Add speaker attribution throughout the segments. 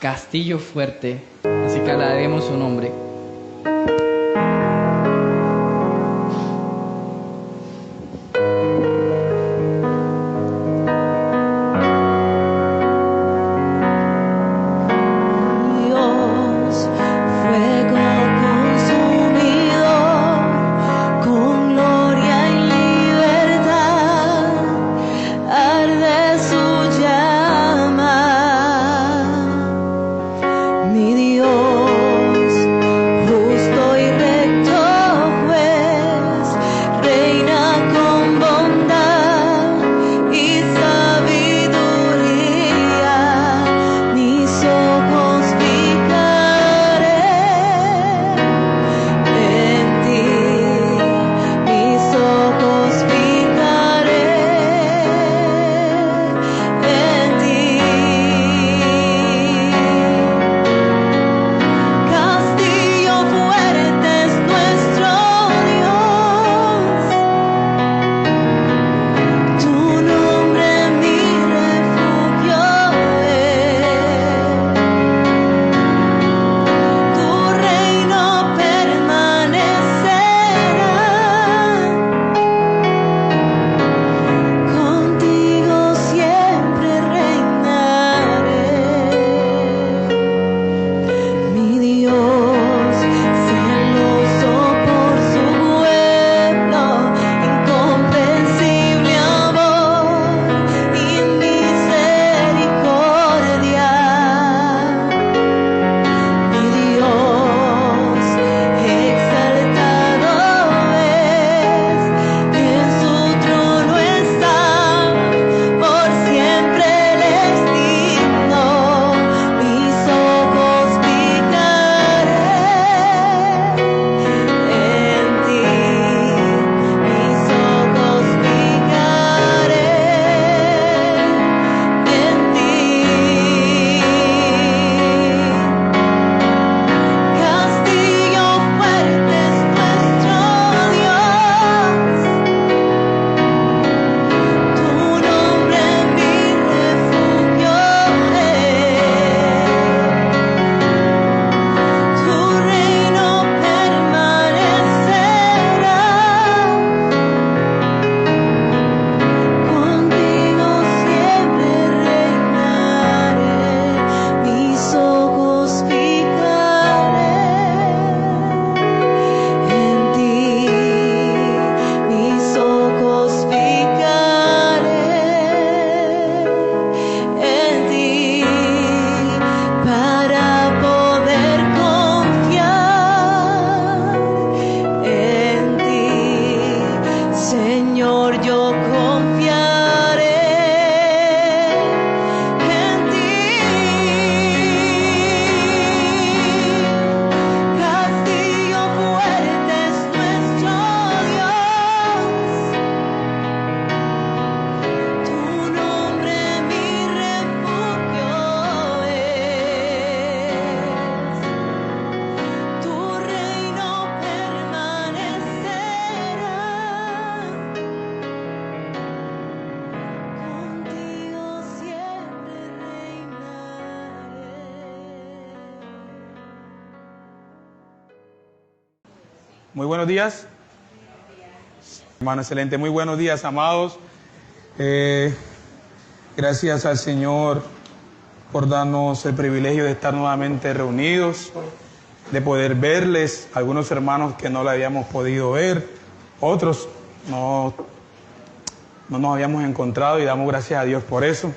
Speaker 1: Castillo Fuerte. Así que alabaremos su nombre.
Speaker 2: Muy buenos días. Hermano, excelente. Muy buenos días, amados. Gracias al Señor por darnos el privilegio de estar nuevamente reunidos, de poder verles. Algunos hermanos que no la habíamos podido ver, otros no nos habíamos encontrado y damos gracias a Dios por eso.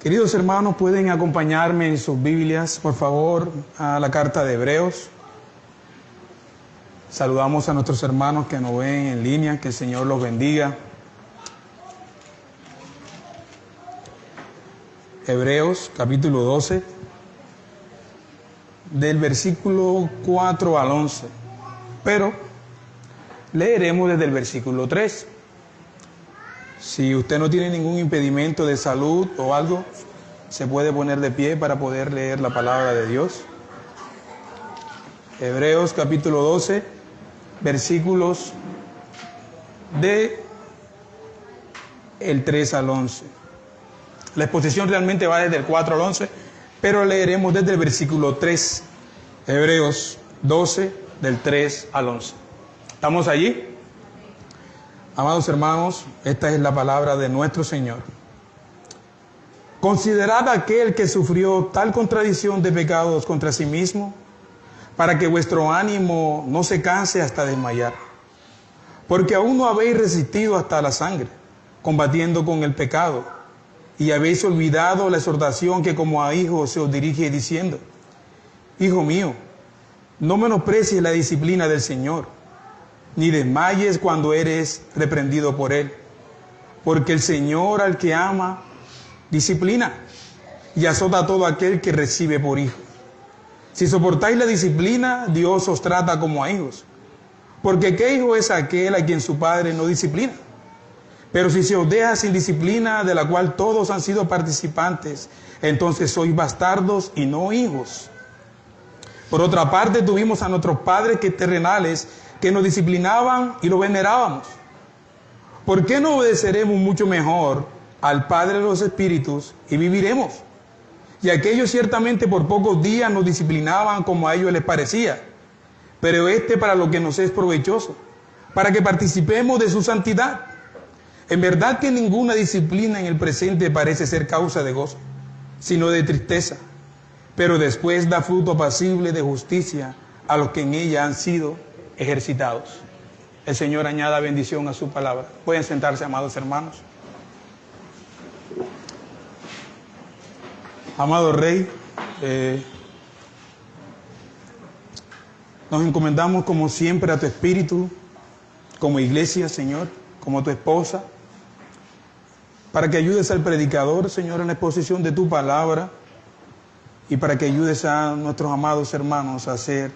Speaker 2: Queridos hermanos, pueden acompañarme en sus Biblias, por favor, a la carta de Hebreos. Saludamos a nuestros hermanos que nos ven en línea, que el Señor los bendiga. Hebreos capítulo 12, del versículo 4 al 11, pero leeremos desde el versículo 3. Si usted no tiene ningún impedimento de salud o algo, se puede poner de pie para poder leer la palabra de Dios. Hebreos capítulo 12, versículos de el 3 al 11. La exposición realmente va desde el 4 al 11, pero leeremos desde el versículo 3, Hebreos 12, del 3 al 11. ¿Estamos allí? Amados hermanos, esta es la palabra de nuestro Señor. Considerad aquel que sufrió tal contradicción de pecados contra sí mismo, para que vuestro ánimo no se canse hasta desmayar. Porque aún no habéis resistido hasta la sangre, combatiendo con el pecado, y habéis olvidado la exhortación que como a hijos se os dirige diciendo: Hijo mío, no menosprecies la disciplina del Señor, ni desmayes cuando eres reprendido por Él. Porque el Señor al que ama, disciplina, y azota a todo aquel que recibe por hijo. Si soportáis la disciplina, Dios os trata como a hijos. Porque ¿qué hijo es aquel a quien su padre no disciplina? Pero si se os deja sin disciplina, de la cual todos han sido participantes, entonces sois bastardos y no hijos. Por otra parte, tuvimos a nuestros padres terrenales que nos disciplinaban y lo venerábamos. ¿Por qué no obedeceremos mucho mejor al Padre de los Espíritus y viviremos? Y aquellos ciertamente por pocos días nos disciplinaban como a ellos les parecía, pero para lo que nos es provechoso, para que participemos de su santidad. En verdad que ninguna disciplina en el presente parece ser causa de gozo, sino de tristeza, pero después da fruto apacible de justicia a los que en ella han sido ejercitados. El Señor añada bendición a su palabra. Pueden sentarse, amados hermanos. Amado Rey, nos encomendamos como siempre a tu Espíritu, como iglesia, Señor, como tu esposa, para que ayudes al predicador, Señor, en la exposición de tu palabra, y para que ayudes a nuestros amados hermanos a ser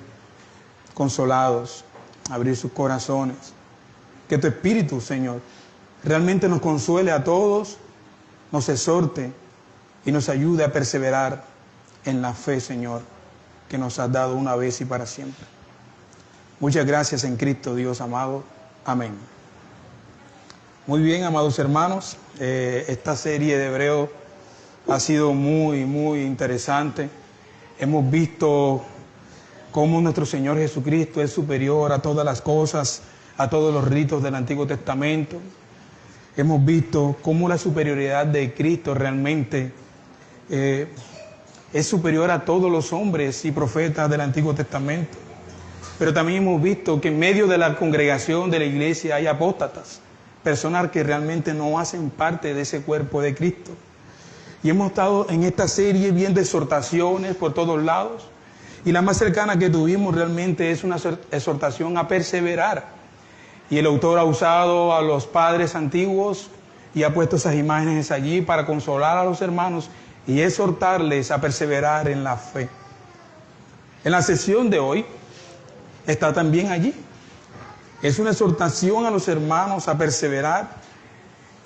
Speaker 2: consolados, a abrir sus corazones. Que tu Espíritu, Señor, realmente nos consuele a todos, nos exhorte y nos ayude a perseverar en la fe, Señor, que nos has dado una vez y para siempre. Muchas gracias en Cristo, Dios amado. Amén. Muy bien, amados hermanos, esta serie de Hebreos ha sido muy, muy interesante. Hemos visto cómo nuestro Señor Jesucristo es superior a todas las cosas, a todos los ritos del Antiguo Testamento. Hemos visto cómo la superioridad de Cristo realmente es superior a todos los hombres y profetas del Antiguo Testamento. Pero también hemos visto que en medio de la congregación de la iglesia hay apóstatas, personas que realmente no hacen parte de ese cuerpo de Cristo. Y hemos estado en esta serie viendo exhortaciones por todos lados, y la más cercana que tuvimos realmente es una exhortación a perseverar. Y el autor ha usado a los padres antiguos y ha puesto esas imágenes allí para consolar a los hermanos y exhortarles a perseverar en la fe. En la sesión de hoy está también allí. Es una exhortación a los hermanos a perseverar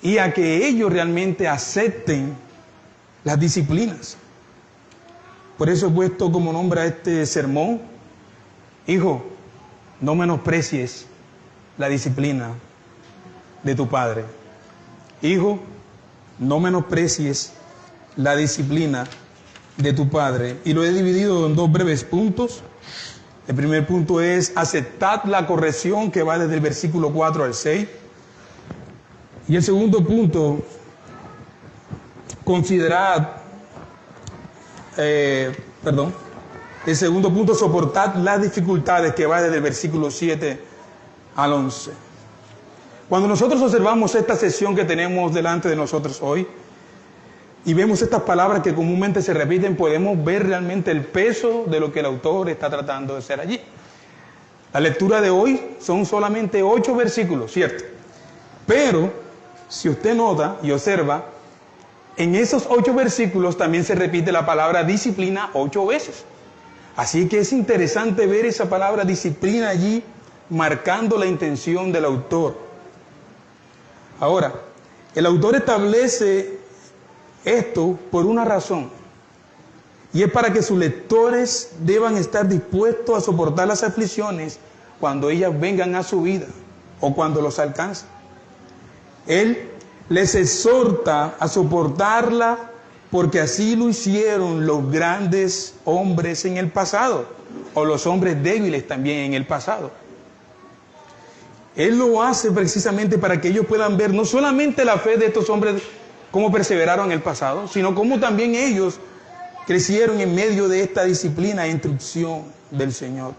Speaker 2: y a que ellos realmente acepten las disciplinas. Por eso he puesto como nombre a este sermón: Hijo, no menosprecies la disciplina de tu padre. Hijo, no menosprecies la disciplina de tu padre. Y lo he dividido en dos breves puntos. El primer punto es: aceptad la corrección, que va desde el versículo 4 al 6. Y el segundo punto, considerad, el segundo punto, soportad las dificultades, que va desde el versículo 7 al 11. Cuando nosotros observamos esta sesión que tenemos delante de nosotros hoy y vemos estas palabras que comúnmente se repiten, podemos ver realmente el peso de lo que el autor está tratando de hacer allí. La lectura de hoy son solamente 8 versículos, ¿cierto? Pero, si usted nota y observa, en esos 8 versículos también se repite la palabra disciplina 8 veces. Así que es interesante ver esa palabra disciplina allí, marcando la intención del autor. Ahora, el autor establece esto por una razón, y es para que sus lectores deban estar dispuestos a soportar las aflicciones cuando ellas vengan a su vida o cuando los alcancen. Él les exhorta a soportarla porque así lo hicieron los grandes hombres en el pasado, o los hombres débiles también en el pasado. Él lo hace precisamente para que ellos puedan ver no solamente la fe de estos hombres, cómo perseveraron en el pasado, sino cómo también ellos crecieron en medio de esta disciplina e instrucción del Señor.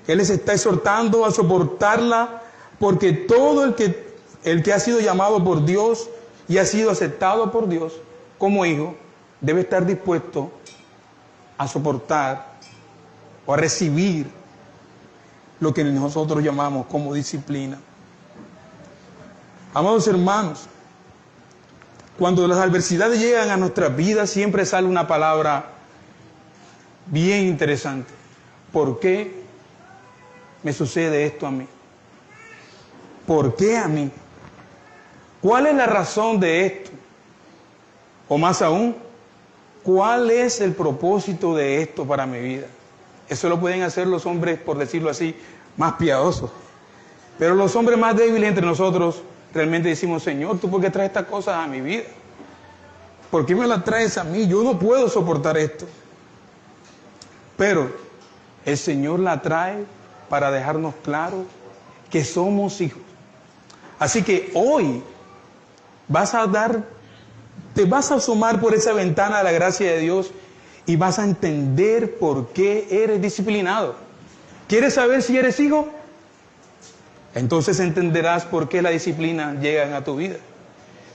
Speaker 2: Él les está exhortando a soportarla, porque todo el que ha sido llamado por Dios y ha sido aceptado por Dios como hijo, debe estar dispuesto a soportar o a recibir lo que nosotros llamamos como disciplina. Amados hermanos, cuando las adversidades llegan a nuestras vidas, siempre sale una palabra bien interesante. ¿Por qué me sucede esto a mí? ¿Por qué a mí? ¿Cuál es la razón de esto? O más aún, ¿cuál es el propósito de esto para mi vida? Eso lo pueden hacer los hombres, por decirlo así, más piadosos. Pero los hombres más débiles entre nosotros realmente decimos, Señor, ¿tú por qué traes estas cosas a mi vida? ¿Por qué me las traes a mí? Yo no puedo soportar esto. Pero el Señor la trae para dejarnos claro que somos hijos. Así que hoy te vas a asomar por esa ventana de la gracia de Dios y vas a entender por qué eres disciplinado. ¿Quieres saber si eres hijo? Entonces entenderás por qué la disciplina llega a tu vida.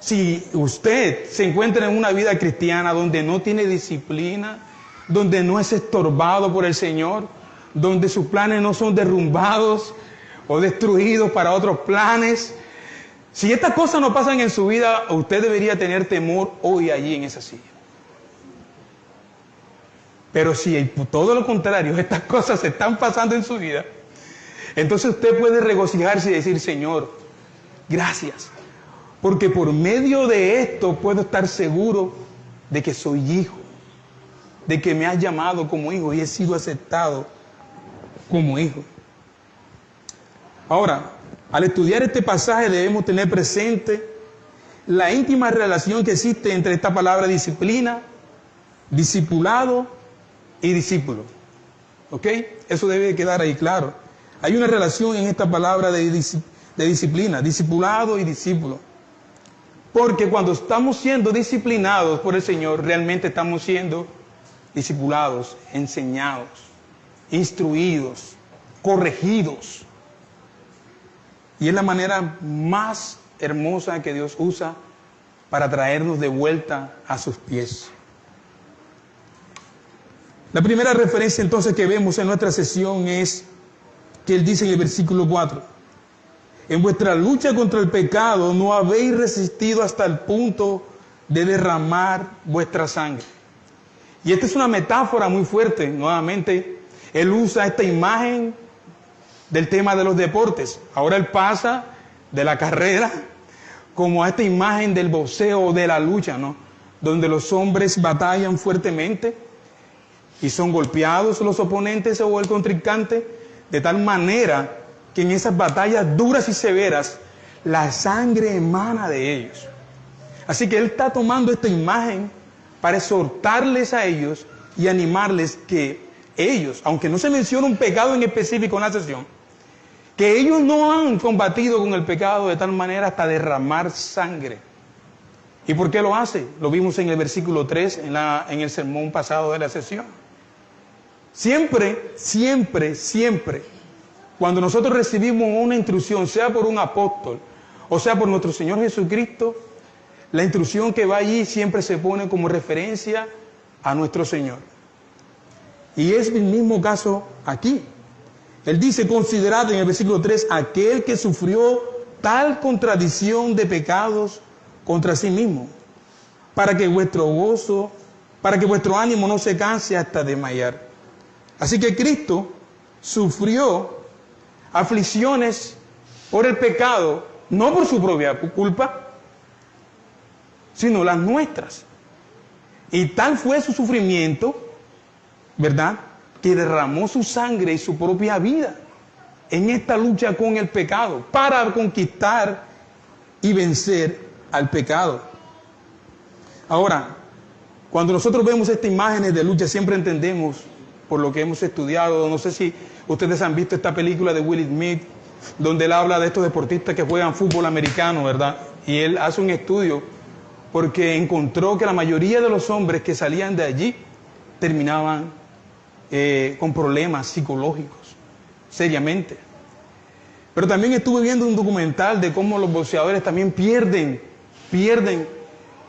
Speaker 2: Si usted se encuentra en una vida cristiana donde no tiene disciplina, donde no es estorbado por el Señor, donde sus planes no son derrumbados o destruidos para otros planes, si estas cosas no pasan en su vida, usted debería tener temor hoy allí en esa silla. Pero si todo lo contrario, estas cosas están pasando en su vida, entonces usted puede regocijarse y decir, Señor, gracias, porque por medio de esto puedo estar seguro de que soy hijo, de que me has llamado como hijo y he sido aceptado como hijo. Ahora, al estudiar este pasaje debemos tener presente la íntima relación que existe entre esta palabra disciplina, discipulado y discípulo. ¿Ok? Eso debe quedar ahí claro. Hay una relación en esta palabra de disciplina, discipulado y discípulo. Porque cuando estamos siendo disciplinados por el Señor, realmente estamos siendo discipulados, enseñados, instruidos, corregidos. Y es la manera más hermosa que Dios usa para traernos de vuelta a sus pies. La primera referencia entonces que vemos en nuestra sesión es que Él dice en el versículo 4, en vuestra lucha contra el pecado no habéis resistido hasta el punto de derramar vuestra sangre. Y esta es una metáfora muy fuerte. Nuevamente, Él usa esta imagen del tema de los deportes. Ahora Él pasa de la carrera como a esta imagen del boxeo o de la lucha, ¿no? Donde los hombres batallan fuertemente y son golpeados los oponentes o el contrincante, de tal manera que en esas batallas duras y severas la sangre emana de ellos. Así que Él está tomando esta imagen para exhortarles a ellos y animarles que ellos, aunque no se menciona un pecado en específico en la sesión, que ellos no han combatido con el pecado de tal manera hasta derramar sangre. ¿Y por qué lo hace? Lo vimos en el versículo 3, en el sermón pasado de la sesión. Siempre, siempre, siempre, cuando nosotros recibimos una instrucción, sea por un apóstol o sea por nuestro Señor Jesucristo, la instrucción que va allí siempre se pone como referencia a nuestro Señor. Y es el mismo caso aquí. Él dice, considerad en el versículo 3, aquel que sufrió tal contradicción de pecados contra sí mismo, para que vuestro ánimo no se canse hasta desmayar. Así que Cristo sufrió aflicciones por el pecado, no por su propia culpa, sino las nuestras. Y tal fue su sufrimiento, ¿verdad?, que derramó su sangre y su propia vida en esta lucha con el pecado, para conquistar y vencer al pecado. Ahora, Cuando nosotros vemos estas imágenes de lucha, siempre entendemos, por lo que hemos estudiado, no sé si ustedes han visto esta película de Will Smith, donde él habla de estos deportistas que juegan fútbol americano, ¿verdad? Y él hace un estudio porque encontró que la mayoría de los hombres que salían de allí terminaban con problemas psicológicos, seriamente. Pero también estuve viendo un documental de cómo los boxeadores también pierden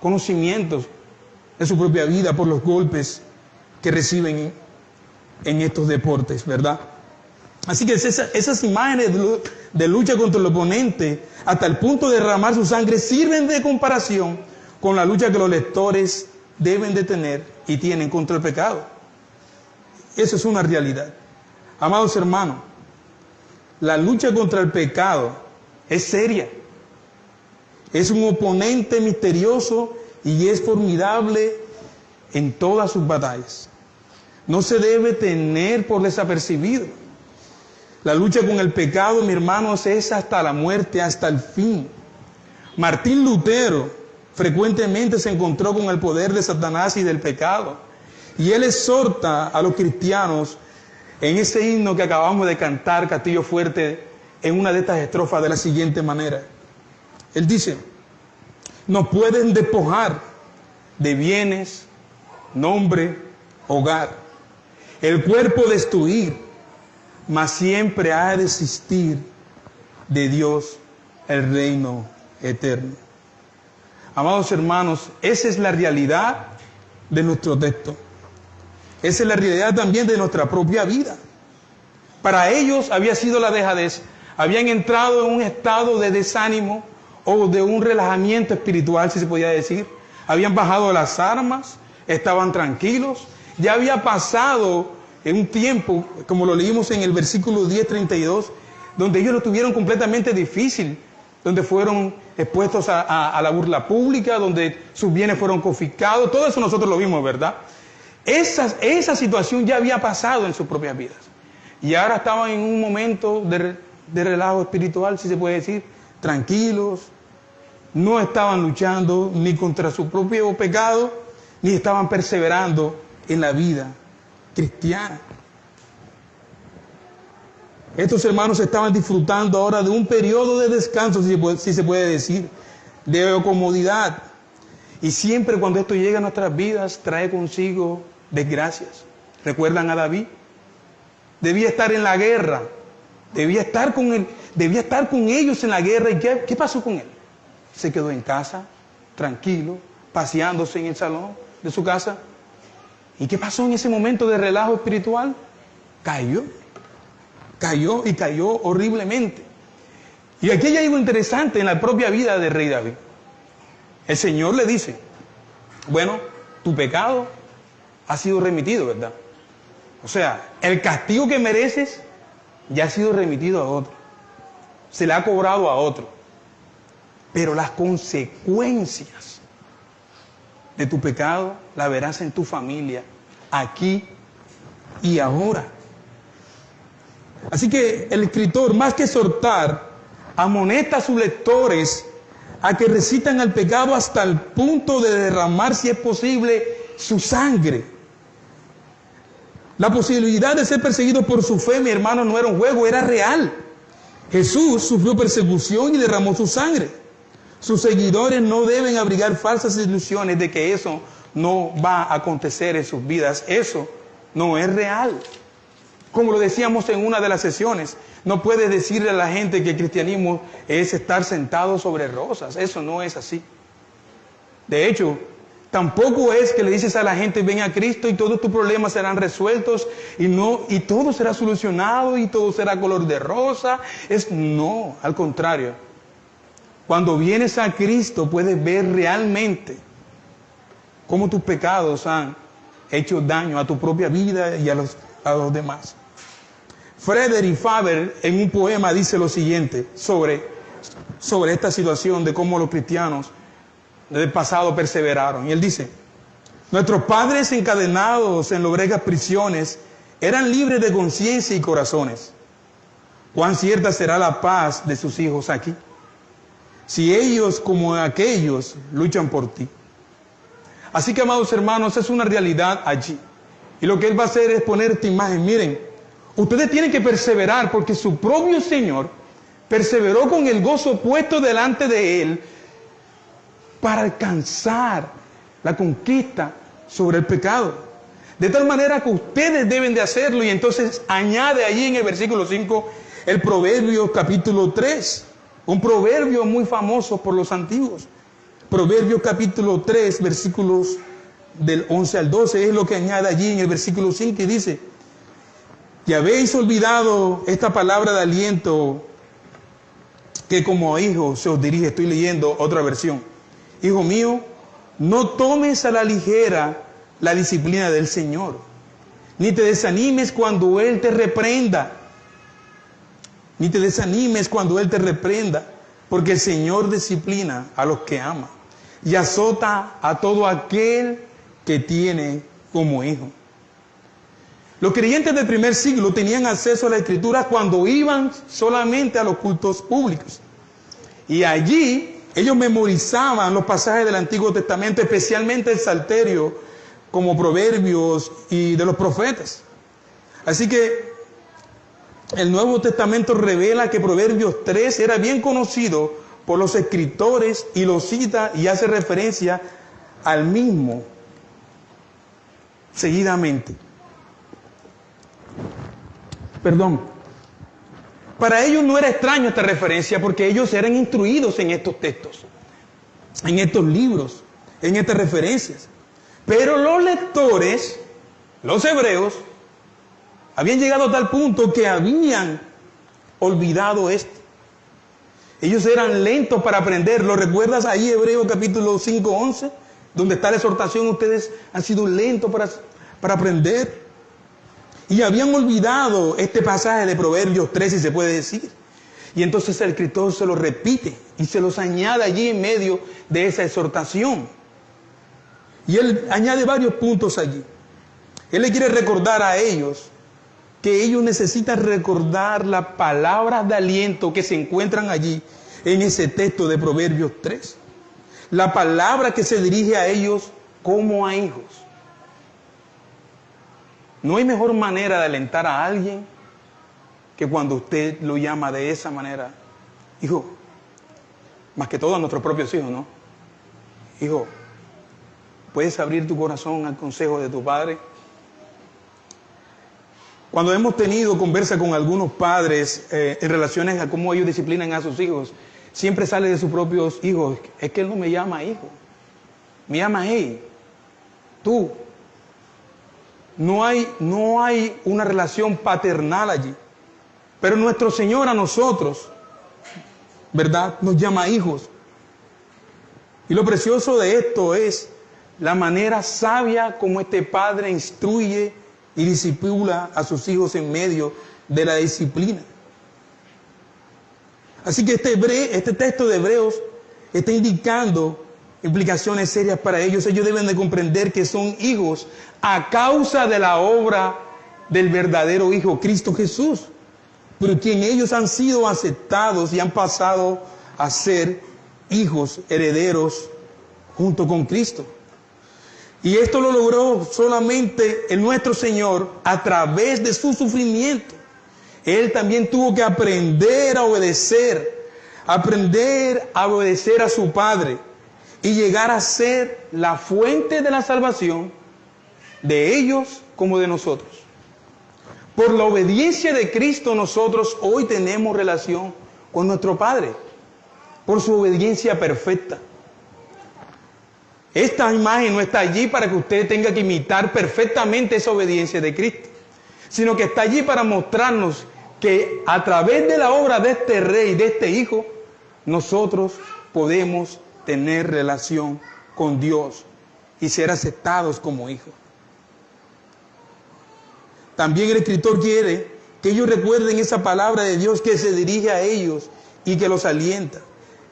Speaker 2: conocimientos de su propia vida por los golpes que reciben en estos deportes, ¿verdad? Así que esas imágenes de lucha contra el oponente, hasta el punto de derramar su sangre, sirven de comparación con la lucha que los lectores deben de tener y tienen contra el pecado. Eso es una realidad. Amados hermanos, la lucha contra el pecado es seria. Es un oponente misterioso y es formidable en todas sus batallas. No se debe tener por desapercibido. La lucha con el pecado, mis hermanos, es hasta la muerte, hasta el fin. Martín Lutero frecuentemente se encontró con el poder de Satanás y del pecado. Y él exhorta a los cristianos en ese himno que acabamos de cantar, Castillo Fuerte, en una de estas estrofas de la siguiente manera. Él dice: nos pueden despojar de bienes, nombre, hogar, el cuerpo destruir, mas siempre ha de existir de Dios el reino eterno. Amados hermanos, esa es la realidad de nuestro texto. Esa es la realidad también de nuestra propia vida. Para ellos había sido la dejadez. Habían entrado en un estado de desánimo o de un relajamiento espiritual, si se podía decir. Habían bajado las armas, estaban tranquilos. Ya había pasado en un tiempo, como lo leímos en el versículo 10:32, donde ellos lo tuvieron completamente difícil, donde fueron expuestos a la burla pública, donde sus bienes fueron confiscados. Todo eso nosotros lo vimos, ¿verdad? Esa situación ya había pasado en sus propias vidas. Y ahora estaban en un momento de relajo espiritual, si se puede decir, tranquilos. No estaban luchando ni contra su propio pecado, ni estaban perseverando en la vida cristiana. Estos hermanos estaban disfrutando ahora de un periodo de descanso, si se puede decir, de comodidad. Y siempre cuando esto llega a nuestras vidas, trae consigo desgracias. ¿Recuerdan a David? Debía estar en la guerra, debía estar con ellos en la guerra. ¿Y qué pasó con él? Se quedó en casa, tranquilo, paseándose en el salón de su casa. ¿Y qué pasó en ese momento de relajo espiritual? Cayó horriblemente. Y aquí hay algo interesante en la propia vida del rey David. El Señor le dice: bueno, tu pecado ha sido remitido, ¿verdad? O sea, el castigo que mereces ya ha sido remitido a otro. Se le ha cobrado a otro. Pero las consecuencias de tu pecado las verás en tu familia, aquí y ahora. Así que el escritor, más que exhortar, amonesta a sus lectores a que resitan al pecado hasta el punto de derramar, si es posible, su sangre. La posibilidad de ser perseguidos por su fe, mi hermano, no era un juego, era real. Jesús sufrió persecución y derramó su sangre. Sus seguidores no deben abrigar falsas ilusiones de que eso no va a acontecer en sus vidas. Eso no es real. Como lo decíamos en una de las sesiones, no puedes decirle a la gente que el cristianismo es estar sentado sobre rosas. Eso no es así. De hecho, tampoco es que le dices a la gente: ven a Cristo y todos tus problemas serán resueltos y todo será solucionado y todo será color de rosa. No, al contrario. Cuando vienes a Cristo puedes ver realmente cómo tus pecados han hecho daño a tu propia vida y a los demás. Frederick Faber en un poema dice lo siguiente sobre esta situación de cómo los cristianos del pasado perseveraron. Y él dice: nuestros padres encadenados en lobregas prisiones eran libres de conciencia y corazones. ¿Cuán cierta será la paz de sus hijos aquí, si ellos como aquellos luchan por ti? Así que, amados hermanos, es una realidad allí. Y lo que Él va a hacer es poner esta imagen. Miren, ustedes tienen que perseverar porque su propio Señor perseveró con el gozo puesto delante de Él para alcanzar la conquista sobre el pecado. De tal manera que ustedes deben de hacerlo. Y entonces añade allí en el versículo 5 el Proverbios capítulo 3. Un proverbio muy famoso por los antiguos. Proverbios capítulo 3, versículos del 11 al 12, es lo que añade allí en el versículo 5 y dice: y habéis olvidado esta palabra de aliento que como hijo se os dirige. Estoy leyendo otra versión. Hijo mío, no tomes a la ligera la disciplina del Señor, ni te desanimes cuando Él te reprenda. Ni te desanimes cuando Él te reprenda, porque el Señor disciplina a los que ama y azota a todo aquel que tiene como hijo. Los creyentes del primer siglo tenían acceso a la Escritura cuando iban solamente a los cultos públicos. Y allí ellos memorizaban los pasajes del Antiguo Testamento, especialmente el Salterio, como Proverbios y de los profetas. Así que el Nuevo Testamento revela que Proverbios 3 era bien conocido por los escritores y lo cita y hace referencia al mismo seguidamente. Para ellos no era extraño esta referencia porque ellos eran instruidos en estos textos, en estos libros, en estas referencias. Pero los lectores, los hebreos, habían llegado a tal punto que habían olvidado esto. Ellos eran lentos para aprender. ¿Lo recuerdas ahí, Hebreos capítulo 5, 11? Donde está la exhortación, ustedes han sido lentos para aprender. Y habían olvidado este pasaje de Proverbios 3, si se puede decir. Y entonces el escritor se lo repite y se los añade allí en medio de esa exhortación. Y él añade varios puntos allí. Él le quiere recordar a ellos que ellos necesitan recordar las palabras de aliento que se encuentran allí en ese texto de Proverbios 3. La palabra que se dirige a ellos como a hijos. No hay mejor manera de alentar a alguien que cuando usted lo llama de esa manera. Hijo, más que todo a nuestros propios hijos, ¿no? Hijo, ¿puedes abrir tu corazón al consejo de tu padre? Cuando hemos tenido conversa con algunos padres en relaciones a cómo ellos disciplinan a sus hijos, siempre sale de sus propios hijos. Es que él no me llama hijo, me llama hey, tú. No hay una relación paternal allí. Pero nuestro Señor a nosotros, ¿verdad?, nos llama hijos. Y lo precioso de esto es la manera sabia como este padre instruye y discipula a sus hijos en medio de la disciplina. Así que este texto de Hebreos está indicando implicaciones serias para ellos. Ellos deben de comprender que son hijos a causa de la obra del verdadero Hijo, Cristo Jesús, por quien ellos han sido aceptados y han pasado a ser hijos herederos junto con Cristo. Y esto lo logró solamente el nuestro Señor a través de su sufrimiento. Él también tuvo que aprender a obedecer a su Padre y llegar a ser la fuente de la salvación de ellos como de nosotros. Por la obediencia de Cristo nosotros hoy tenemos relación con nuestro Padre, por su obediencia perfecta. Esta imagen no está allí para que usted tenga que imitar perfectamente esa obediencia de Cristo, sino que está allí para mostrarnos que a través de la obra de este Rey, de este Hijo, nosotros podemos tener relación con Dios y ser aceptados como hijos. También el escritor quiere que ellos recuerden esa palabra de Dios que se dirige a ellos y que los alienta,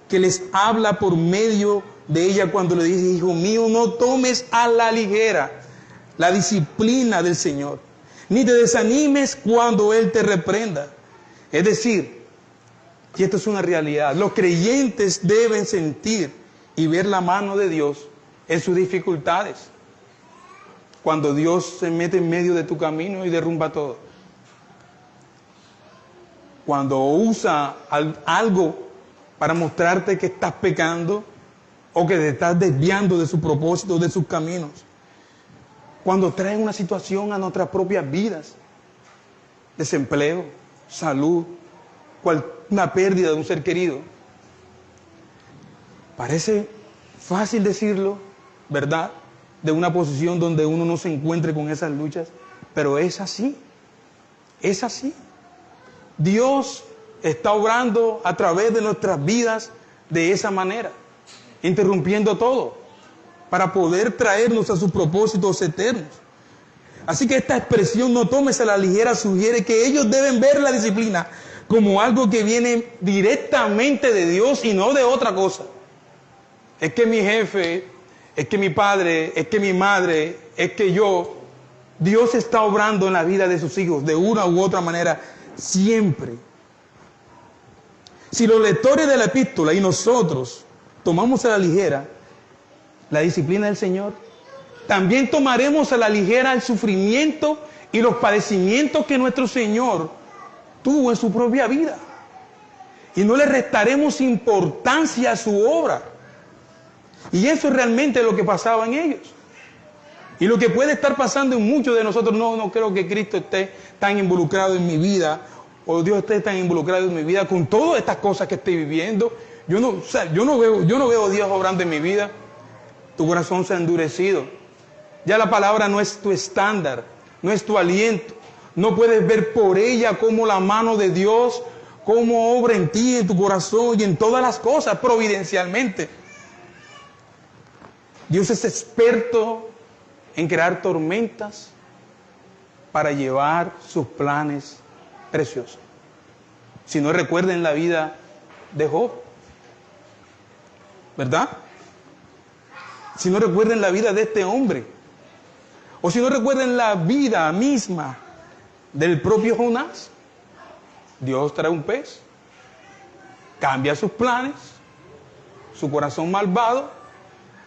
Speaker 2: que les habla por medio de ella cuando le dice: hijo mío, no tomes a la ligera la disciplina del Señor, ni te desanimes cuando Él te reprenda. Es decir, y esto es una realidad, los creyentes deben sentir y ver la mano de Dios en sus dificultades. Cuando Dios se mete en medio de tu camino y derrumba todo. Cuando usa algo para mostrarte que estás pecando o que te estás desviando de su propósito, de sus caminos. Cuando trae una situación a nuestras propias vidas, desempleo, salud, una pérdida de un ser querido. Parece fácil decirlo, ¿verdad? De una posición donde uno no se encuentre con esas luchas, pero es así, es así. Dios está obrando a través de nuestras vidas de esa manera, interrumpiendo todo, para poder traernos a sus propósitos eternos. Así que esta expresión "no tomes a la ligera" sugiere que ellos deben ver la disciplina como algo que viene directamente de Dios y no de otra cosa. Es que mi jefe, es que mi padre, es que mi madre, es que yo. Dios está obrando en la vida de sus hijos de una u otra manera, siempre. Si los lectores de la epístola y nosotros tomamos a la ligera la disciplina del Señor, también tomaremos a la ligera el sufrimiento y los padecimientos que nuestro Señor tuvo en su propia vida. Y no le restaremos importancia a su obra. Y eso es realmente lo que pasaba en ellos. Y lo que puede estar pasando en muchos de nosotros. No creo que Cristo esté tan involucrado en mi vida, o Dios esté tan involucrado en mi vida con todas estas cosas que estoy viviendo. Yo no veo a Dios obrando en mi vida. Tu corazón se ha endurecido. Ya la palabra no es tu estándar, no es tu aliento. No puedes ver por ella cómo la mano de Dios, cómo obra en ti, en tu corazón y en todas las cosas, providencialmente. Dios es experto en crear tormentas para llevar sus planes preciosos. Si no, recuerden la vida de Job, ¿verdad? Si no, recuerden la vida de este hombre. O si no, recuerden la vida misma del propio Jonás. Dios trae un pez, cambia sus planes, su corazón malvado.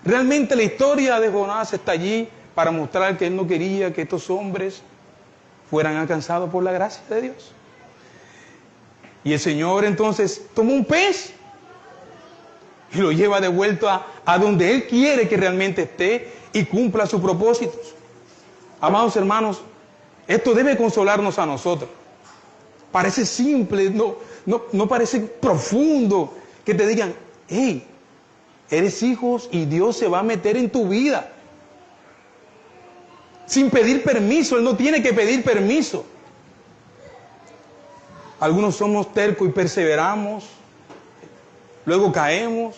Speaker 2: Realmente la historia de Jonás está allí para mostrar que él no quería que estos hombres fueran alcanzados por la gracia de Dios. Y el Señor entonces toma un pez y lo lleva de vuelta a donde Él quiere que realmente esté y cumpla sus propósitos. Amados hermanos, esto debe consolarnos a nosotros. Parece simple, no parece profundo que te digan: hey, eres hijo y Dios se va a meter en tu vida. Sin pedir permiso, Él no tiene que pedir permiso. Algunos somos tercos y perseveramos, luego caemos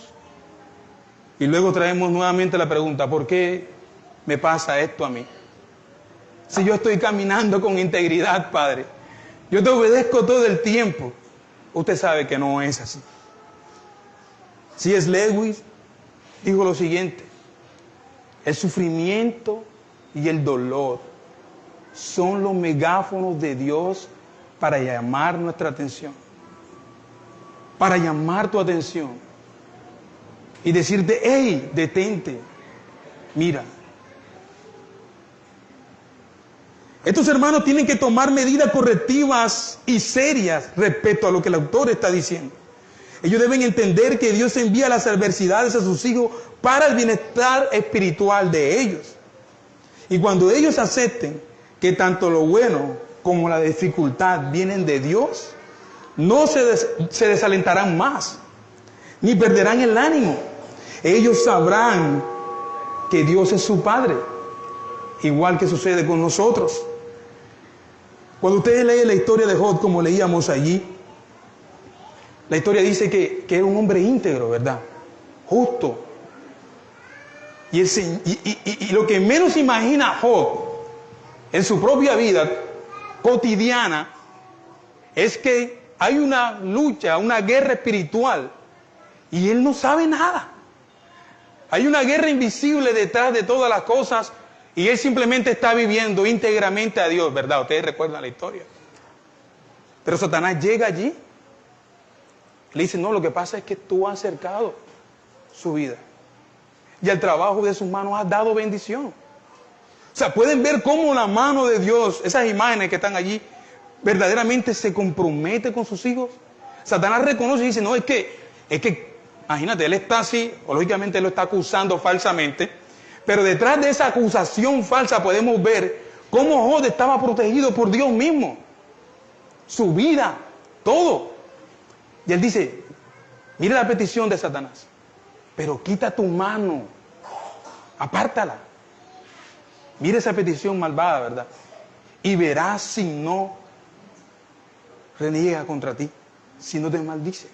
Speaker 2: y luego traemos nuevamente la pregunta: ¿por qué me pasa esto a mí? Si yo estoy caminando con integridad, Padre, yo te obedezco todo el tiempo. Usted sabe que no es así. C.S. Lewis dijo lo siguiente: el sufrimiento y el dolor son los megáfonos de Dios para llamar nuestra atención, para llamar tu atención y decirte: hey, detente, mira. Estos hermanos tienen que tomar medidas correctivas y serias respecto a lo que el autor está diciendo. Ellos deben entender que Dios envía las adversidades a sus hijos para el bienestar espiritual de ellos. Y cuando ellos acepten que tanto lo bueno como la dificultad vienen de Dios, no se desalentarán más, ni perderán el ánimo. Ellos sabrán que Dios es su Padre, igual que sucede con nosotros. Cuando ustedes leen la historia de Job, como leíamos allí, la historia dice que era un hombre íntegro, ¿verdad? Justo. Y lo que menos imagina Job en su propia vida cotidiana es que hay una lucha, una guerra espiritual, y él no sabe nada. Hay una guerra invisible detrás de todas las cosas, y él simplemente está viviendo íntegramente a Dios, ¿verdad? Ustedes recuerdan la historia. Pero Satanás llega allí, le dice: no, lo que pasa es que tú has acercado su vida. y al trabajo de sus manos has dado bendición. O sea, pueden ver cómo la mano de Dios, esas imágenes que están allí, verdaderamente se compromete con sus hijos. Satanás reconoce y dice, no, es que, imagínate, él está así, o lógicamente él lo está acusando falsamente, pero detrás de esa acusación falsa podemos ver cómo Job estaba protegido por Dios mismo. Su vida, todo. Y él dice, mire la petición de Satanás, pero quita tu mano, apártala. Mire esa petición malvada, ¿verdad? Y verás si no reniega contra ti, si no te maldice.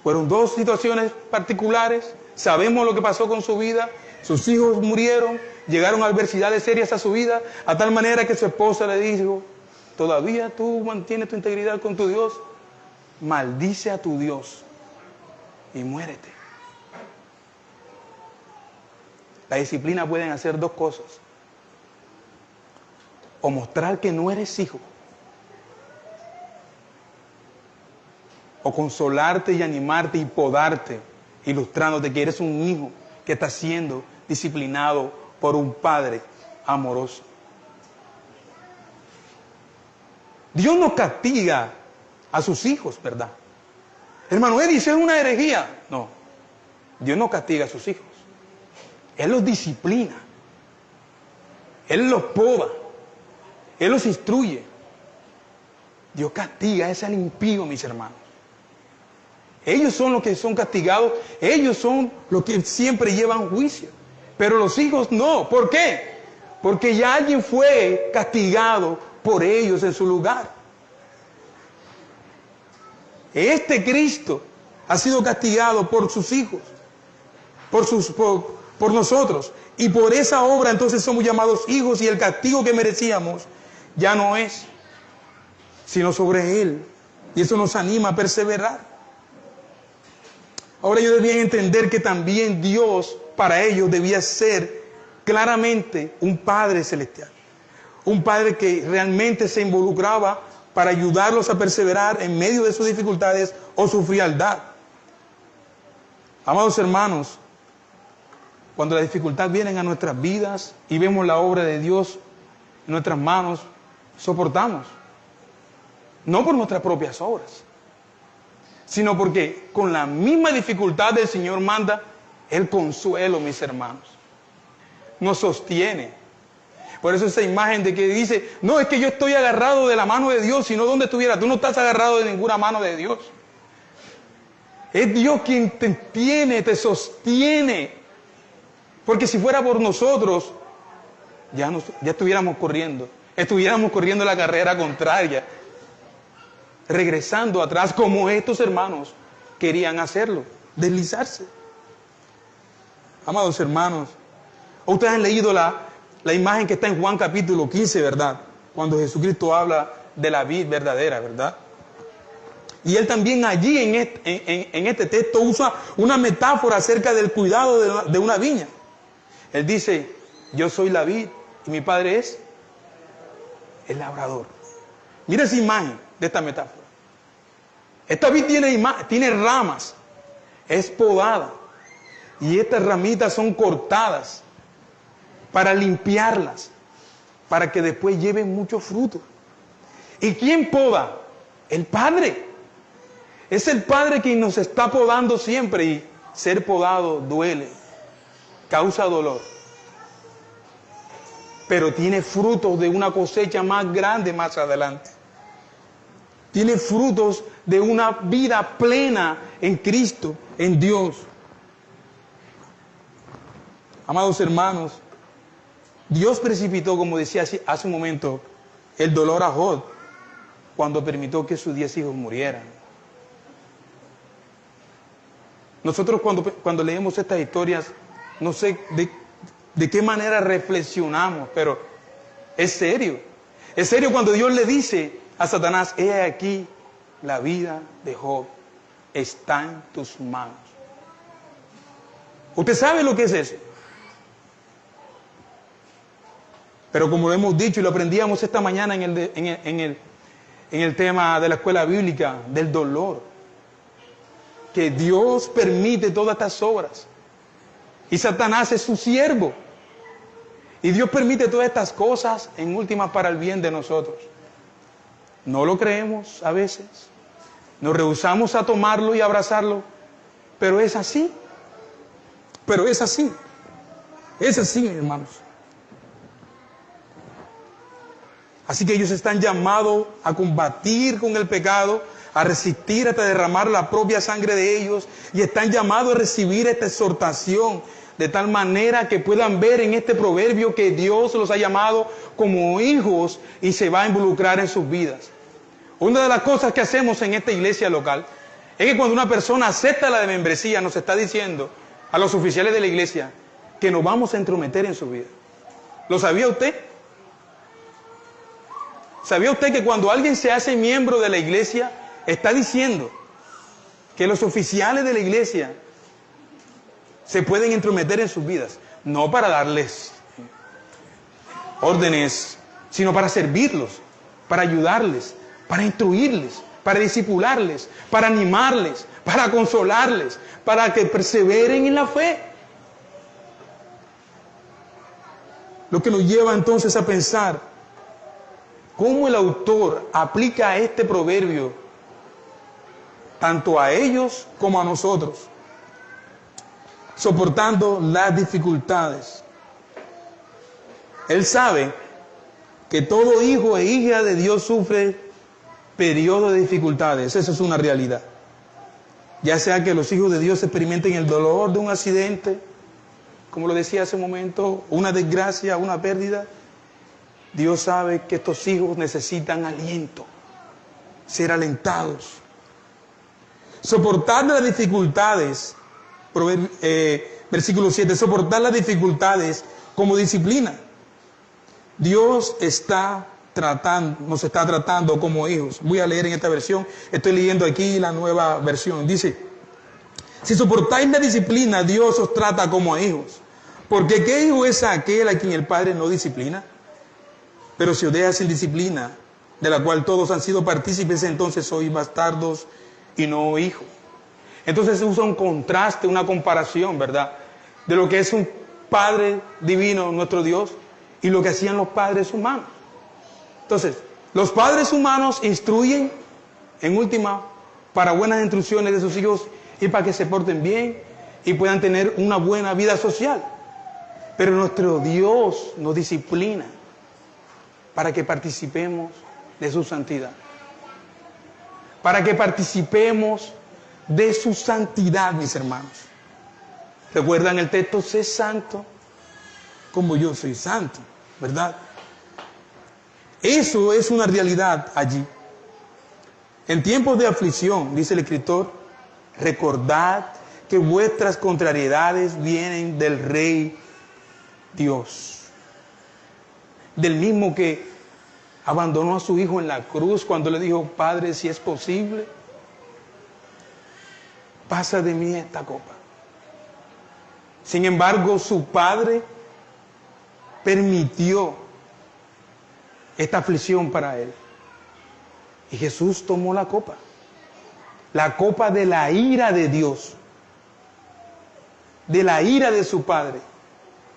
Speaker 2: Fueron dos situaciones particulares. Sabemos lo que pasó con su vida. Sus hijos murieron, llegaron a adversidades serias a su vida, a tal manera que su esposa le dijo, ¿todavía tú mantienes tu integridad con tu Dios? Maldice a tu Dios y muérete. La disciplina pueden hacer dos cosas. O mostrar que no eres hijo, o consolarte y animarte y podarte, ilustrándote que eres un hijo que está siendo disciplinado por un padre amoroso. Dios no castiga a sus hijos, ¿verdad? Hermano, él dice, es una herejía. No, Dios no castiga a sus hijos. Él los disciplina. Él los poda. Él los instruye. Dios castiga es al impío, mis hermanos. Ellos son los que son castigados. Ellos son los que siempre llevan juicio. Pero los hijos no. ¿Por qué? Porque ya alguien fue castigado por ellos en su lugar. Este Cristo ha sido castigado por sus hijos, por nosotros. Y por esa obra entonces somos llamados hijos, y el castigo que merecíamos ya no es, sino sobre Él. Y eso nos anima a perseverar. Ahora ellos debían entender que también Dios para ellos debía ser claramente un Padre celestial. Un Padre que realmente se involucraba para ayudarlos a perseverar en medio de sus dificultades o su frialdad. Amados hermanos, cuando las dificultades vienen a nuestras vidas y vemos la obra de Dios en nuestras manos, soportamos. No por nuestras propias obras, sino porque con la misma dificultad del Señor manda el consuelo, mis hermanos. Nos sostiene. Por eso esa imagen de que dice, no, es que yo estoy agarrado de la mano de Dios, sino donde estuviera. Tú no estás agarrado de ninguna mano de Dios. Es Dios quien te tiene, te sostiene. Porque si fuera por nosotros, ya estuviéramos corriendo la carrera contraria, regresando atrás como estos hermanos querían hacerlo, deslizarse. Amados hermanos, ustedes han leído la imagen que está en Juan capítulo 15, ¿verdad? Cuando Jesucristo habla de la vid verdadera, ¿verdad? Y él también allí en este texto usa una metáfora acerca del cuidado de una viña. Él dice, yo soy la vid y mi padre es el labrador. Mira esa imagen de esta metáfora. Esta vid tiene ramas, es podada, y estas ramitas son cortadas para limpiarlas, para que después lleven mucho fruto. ¿Y quién poda? El Padre. Es el Padre quien nos está podando siempre, y ser podado duele, causa dolor. Pero tiene frutos de una cosecha más grande más adelante. Tiene frutos de una vida plena en Cristo, en Dios. Amados hermanos, Dios precipitó, como decía hace un momento, el dolor a Job cuando permitió que sus 10 hijos murieran. Nosotros cuando leemos estas historias, no sé de qué manera reflexionamos, pero es serio. Es serio cuando Dios le dice a Satanás, he aquí la vida de Job está en tus manos. ¿Usted sabe lo que es eso? Pero como lo hemos dicho y lo aprendíamos esta mañana en el tema de la escuela bíblica, del dolor, que Dios permite todas estas obras Y Satanás es su siervo. Y Dios permite todas estas cosas en últimas para el bien de nosotros. No lo creemos a veces. Nos rehusamos a tomarlo y abrazarlo. Pero es así. Pero es así. Es así, hermanos. Así que ellos están llamados a combatir con el pecado, a resistir hasta derramar la propia sangre de ellos, y están llamados a recibir esta exhortación de tal manera que puedan ver en este proverbio que Dios los ha llamado como hijos y se va a involucrar en sus vidas. Una de las cosas que hacemos en esta iglesia local es que cuando una persona acepta la de membresía, nos está diciendo a los oficiales de la iglesia que nos vamos a entrometer en su vida. ¿Lo sabía usted? ¿Sabía usted que cuando alguien se hace miembro de la iglesia, está diciendo que los oficiales de la iglesia se pueden entrometer en sus vidas? No para darles órdenes, sino para servirlos, para ayudarles, para instruirles, para discipularles, para animarles, para consolarles, para que perseveren en la fe. Lo que nos lleva entonces a pensar cómo el autor aplica este proverbio tanto a ellos como a nosotros, soportando las dificultades. Él sabe que todo hijo e hija de Dios sufre periodos de dificultades. Esa es una realidad. Ya sea que los hijos de Dios experimenten el dolor de un accidente, como lo decía hace un momento, una desgracia, una pérdida. Dios sabe que estos hijos necesitan aliento, ser alentados. Soportar las dificultades, versículo 7, soportar las dificultades como disciplina. Dios nos está tratando como hijos. Voy a leer en esta versión, estoy leyendo aquí la nueva versión. Dice, si soportáis la disciplina, Dios os trata como a hijos. Porque ¿qué hijo es aquel a quien el Padre no disciplina? Pero si os deja sin disciplina, de la cual todos han sido partícipes, entonces sois bastardos y no hijos. Entonces se usa un contraste, una comparación, ¿verdad? De lo que es un Padre divino, nuestro Dios, y lo que hacían los padres humanos. Entonces, los padres humanos instruyen, en última, para buenas instrucciones de sus hijos y para que se porten bien y puedan tener una buena vida social. Pero nuestro Dios nos disciplina para que participemos de su santidad. Para que participemos de su santidad, mis hermanos. ¿Recuerdan el texto? Sé santo como yo soy santo, ¿verdad? Eso es una realidad allí. En tiempos de aflicción, dice el escritor, recordad que vuestras contrariedades vienen del Rey Dios, del mismo que abandonó a su hijo en la cruz cuando le dijo, Padre, si es posible, pasa de mí esta copa. Sin embargo, su Padre permitió esta aflicción para él. Y Jesús tomó la copa de la ira de Dios, de la ira de su Padre,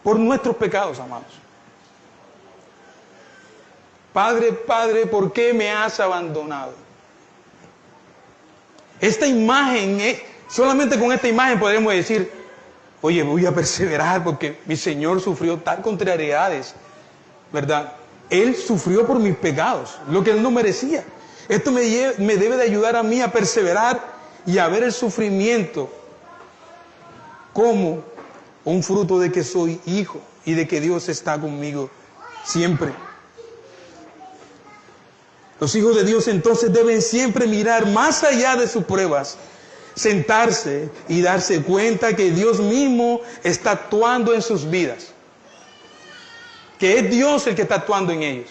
Speaker 2: por nuestros pecados, amados. Padre, Padre, ¿por qué me has abandonado? Esta imagen, solamente con esta imagen podemos decir, oye, voy a perseverar porque mi Señor sufrió tal contrariedades, ¿verdad? Él sufrió por mis pecados, lo que Él no merecía. Esto me debe de ayudar a mí a perseverar y a ver el sufrimiento como un fruto de que soy hijo y de que Dios está conmigo siempre. Los hijos de Dios entonces deben siempre mirar más allá de sus pruebas, sentarse y darse cuenta que Dios mismo está actuando en sus vidas, que es Dios el que está actuando en ellos.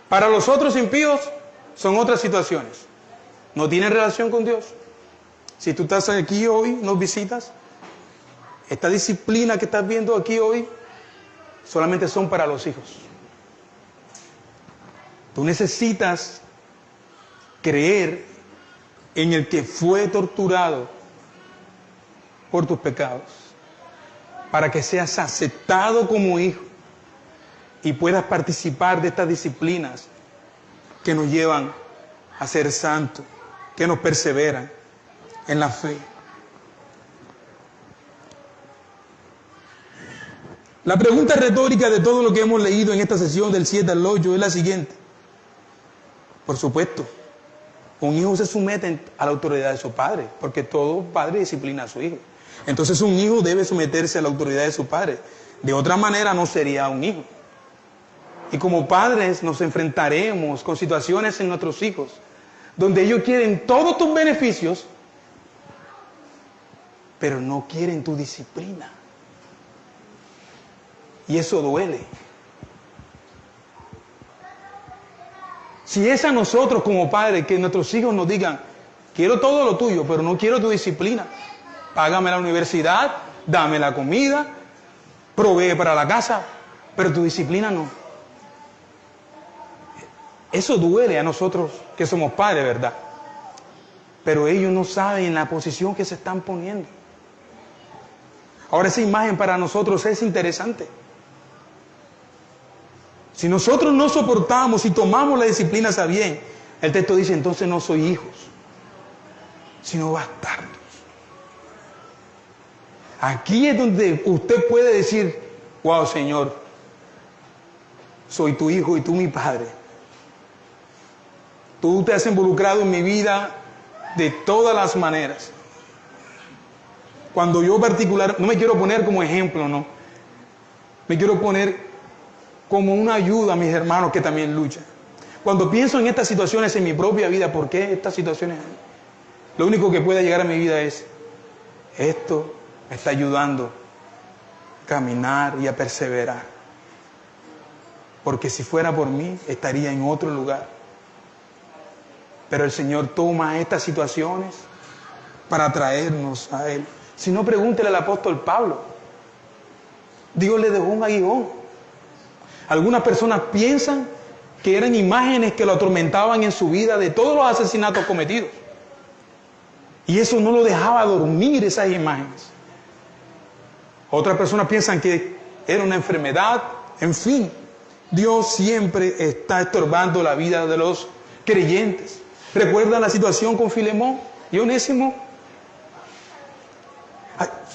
Speaker 2: Para los otros impíos son otras situaciones, no tienen relación con Dios. Si tú estás aquí hoy, nos visitas, esta disciplina que estás viendo aquí hoy solamente son para los hijos. Tú necesitas creer en el que fue torturado por tus pecados. para que seas aceptado como hijo y puedas participar de estas disciplinas que nos llevan a ser santos, que nos perseveran en la fe. La pregunta retórica de todo lo que hemos leído en esta sesión del 7 al 8 es la siguiente. Por supuesto, un hijo se somete a la autoridad de su padre, porque todo padre disciplina a su hijo. Entonces un hijo debe someterse a la autoridad de su padre. De otra manera no sería un hijo. Y como padres nos enfrentaremos con situaciones en nuestros hijos donde ellos quieren todos tus beneficios, pero no quieren tu disciplina. Y eso duele. Si es a nosotros como padres que nuestros hijos nos digan, quiero todo lo tuyo, pero no quiero tu disciplina. Págame la universidad, dame la comida, provee para la casa, pero tu disciplina no. Eso duele a nosotros que somos padres, ¿verdad? Pero ellos no saben la posición que se están poniendo. Ahora esa imagen para nosotros es interesante. Si nosotros no soportamos y tomamos la disciplina a bien, el texto dice, entonces no soy hijos, sino bastardos. Aquí es donde usted puede decir, wow, Señor, soy tu hijo y tú mi padre. Tú te has involucrado en mi vida de todas las maneras. Cuando yo particular, no me quiero poner como ejemplo, no. Me quiero poner como una ayuda a mis hermanos que también luchan. Cuando pienso en estas situaciones en mi propia vida, ¿por qué estas situaciones? Lo único que puede llegar a mi vida es, esto me está ayudando a caminar y a perseverar. Porque si fuera por mí, estaría en otro lugar. Pero el Señor toma estas situaciones para traernos a Él. Si no, pregúntele al apóstol Pablo. Dios le dejó un aguijón. Algunas personas piensan que eran imágenes que lo atormentaban en su vida de todos los asesinatos cometidos. Y eso no lo dejaba dormir, esas imágenes. Otras personas piensan que era una enfermedad. En fin, Dios siempre está estorbando la vida de los creyentes. ¿Recuerdan la situación con Filemón y Onésimo?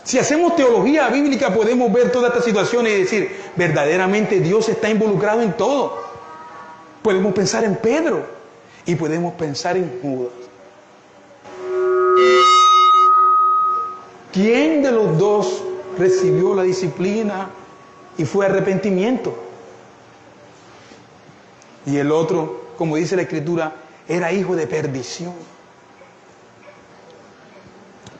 Speaker 2: Si hacemos teología bíblica podemos ver todas estas situaciones y decir, verdaderamente Dios está involucrado en todo. Podemos pensar en Pedro y podemos pensar en Judas. ¿Quién de los dos recibió la disciplina y fue arrepentimiento? Y el otro, como dice la Escritura, era hijo de perdición.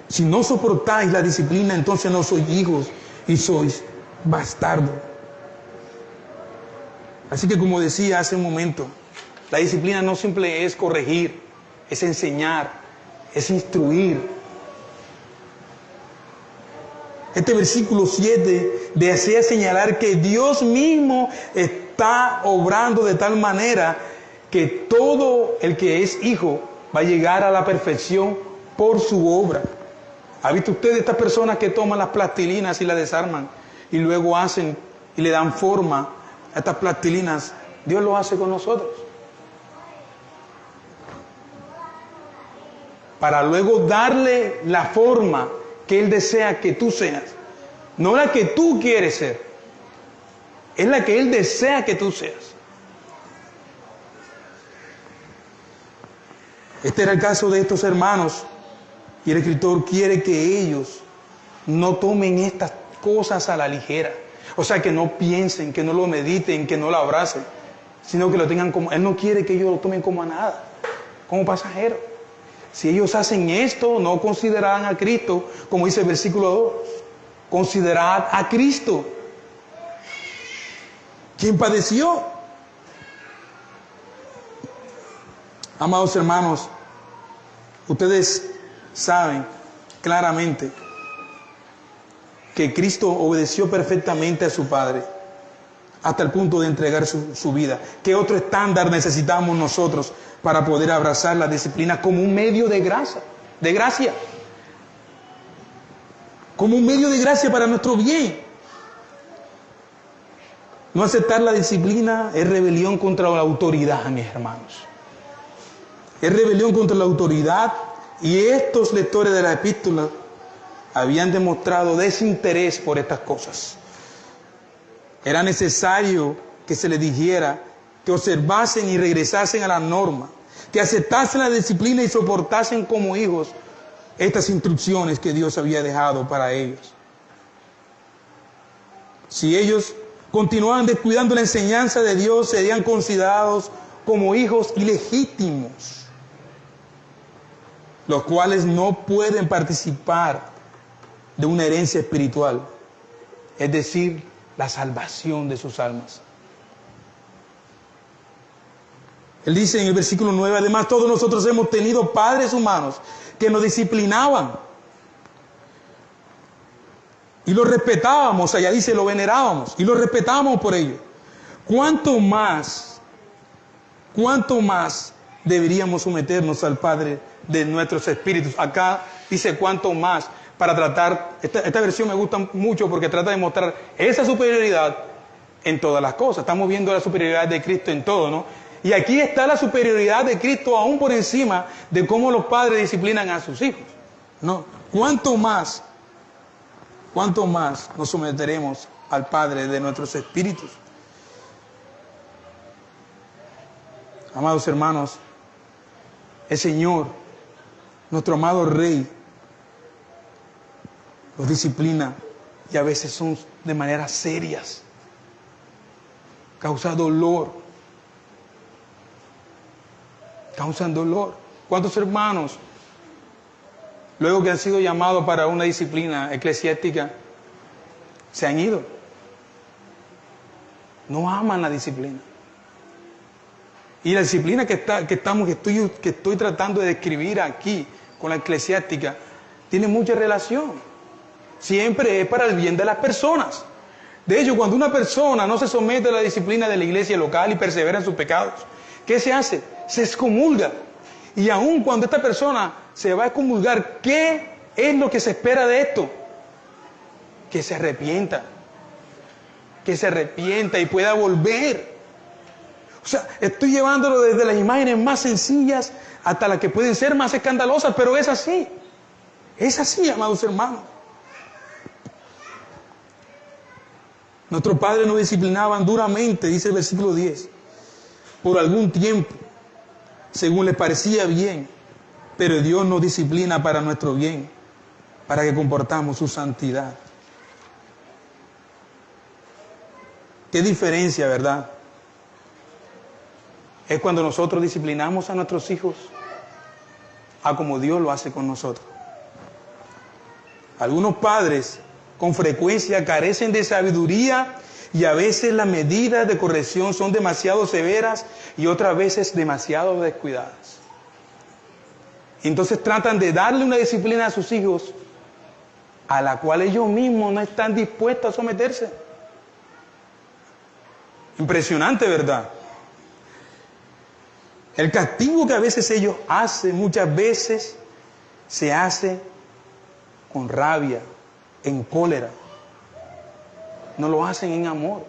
Speaker 2: Si no soportáis la disciplina, entonces no sois hijos y sois bastardos. Así que como decía hace un momento, la disciplina no siempre es corregir, es enseñar, es instruir. Este versículo 7 desea señalar que Dios mismo está obrando de tal manera que todo el que es hijo va a llegar a la perfección por su obra. ¿Ha visto usted estas personas que toman las plastilinas y las desarman y luego hacen y le dan forma a estas plastilinas? Dios lo hace con nosotros. Para luego darle la forma que Él desea que tú seas. No la que tú quieres ser. Es la que Él desea que tú seas. Este era el caso de estos hermanos. Y el escritor quiere que ellos no tomen estas cosas a la ligera. O sea, que no piensen, que no lo mediten, que no lo abracen, sino que lo tengan como... Él no quiere que ellos lo tomen como a nada, como pasajero. Si ellos hacen esto, no considerarán a Cristo, como dice el versículo 2. Considerad a Cristo, quien padeció. Amados hermanos, ustedes saben claramente que Cristo obedeció perfectamente a su Padre hasta el punto de entregar su vida. ¿Qué otro estándar necesitamos nosotros para poder abrazar la disciplina como un medio de gracia? como un medio de gracia para nuestro bien. No aceptar la disciplina es rebelión contra la autoridad, mis hermanos. Es rebelión contra la autoridad, y estos lectores de la epístola habían demostrado desinterés por estas cosas. Era necesario que se les dijera que observasen y regresasen a la norma, que aceptasen la disciplina y soportasen como hijos estas instrucciones que Dios había dejado para ellos. Si ellos continuaban descuidando la enseñanza de Dios, serían considerados como hijos ilegítimos, los cuales no pueden participar de una herencia espiritual, es decir, la salvación de sus almas. Él dice en el versículo 9, además todos nosotros hemos tenido padres humanos que nos disciplinaban y lo respetábamos, allá dice, lo venerábamos y lo respetábamos por ello. ¿Cuánto más deberíamos someternos al Padre de nuestros espíritus? Acá dice cuánto más, para tratar, esta versión me gusta mucho porque trata de mostrar esa superioridad en todas las cosas. Estamos viendo la superioridad de Cristo en todo, ¿no? Y aquí está la superioridad de Cristo aún por encima de cómo los padres disciplinan a sus hijos, ¿no? ¿Cuánto más nos someteremos al Padre de nuestros espíritus? Amados hermanos, el Señor, nuestro amado Rey, los disciplina, y a veces son de maneras serias, causan dolor. ¿Cuántos hermanos, luego que han sido llamados para una disciplina eclesiástica, se han ido? No aman la disciplina. Y la disciplina que estoy tratando de describir aquí con la eclesiástica tiene mucha relación. Siempre es para el bien de las personas. De hecho, cuando una persona no se somete a la disciplina de la iglesia local y persevera en sus pecados, ¿qué se hace? Se excomulga. Y aun cuando esta persona se va a excomulgar, ¿qué es lo que se espera de esto? Que se arrepienta y pueda volver. O sea, estoy llevándolo desde las imágenes más sencillas hasta las que pueden ser más escandalosas, pero es así, amados hermanos. Nuestros padres nos disciplinaban duramente, dice el versículo 10, por algún tiempo, según les parecía bien, pero Dios nos disciplina para nuestro bien, para que comportamos su santidad. Qué diferencia, ¿verdad? Es cuando nosotros disciplinamos a nuestros hijos a como Dios lo hace con nosotros. Algunos padres con frecuencia carecen de sabiduría y a veces las medidas de corrección son demasiado severas y otras veces demasiado descuidadas. Entonces tratan de darle una disciplina a sus hijos a la cual ellos mismos no están dispuestos a someterse. Impresionante, ¿verdad? El castigo que a veces ellos hacen, muchas veces se hace con rabia, en cólera. No lo hacen en amor.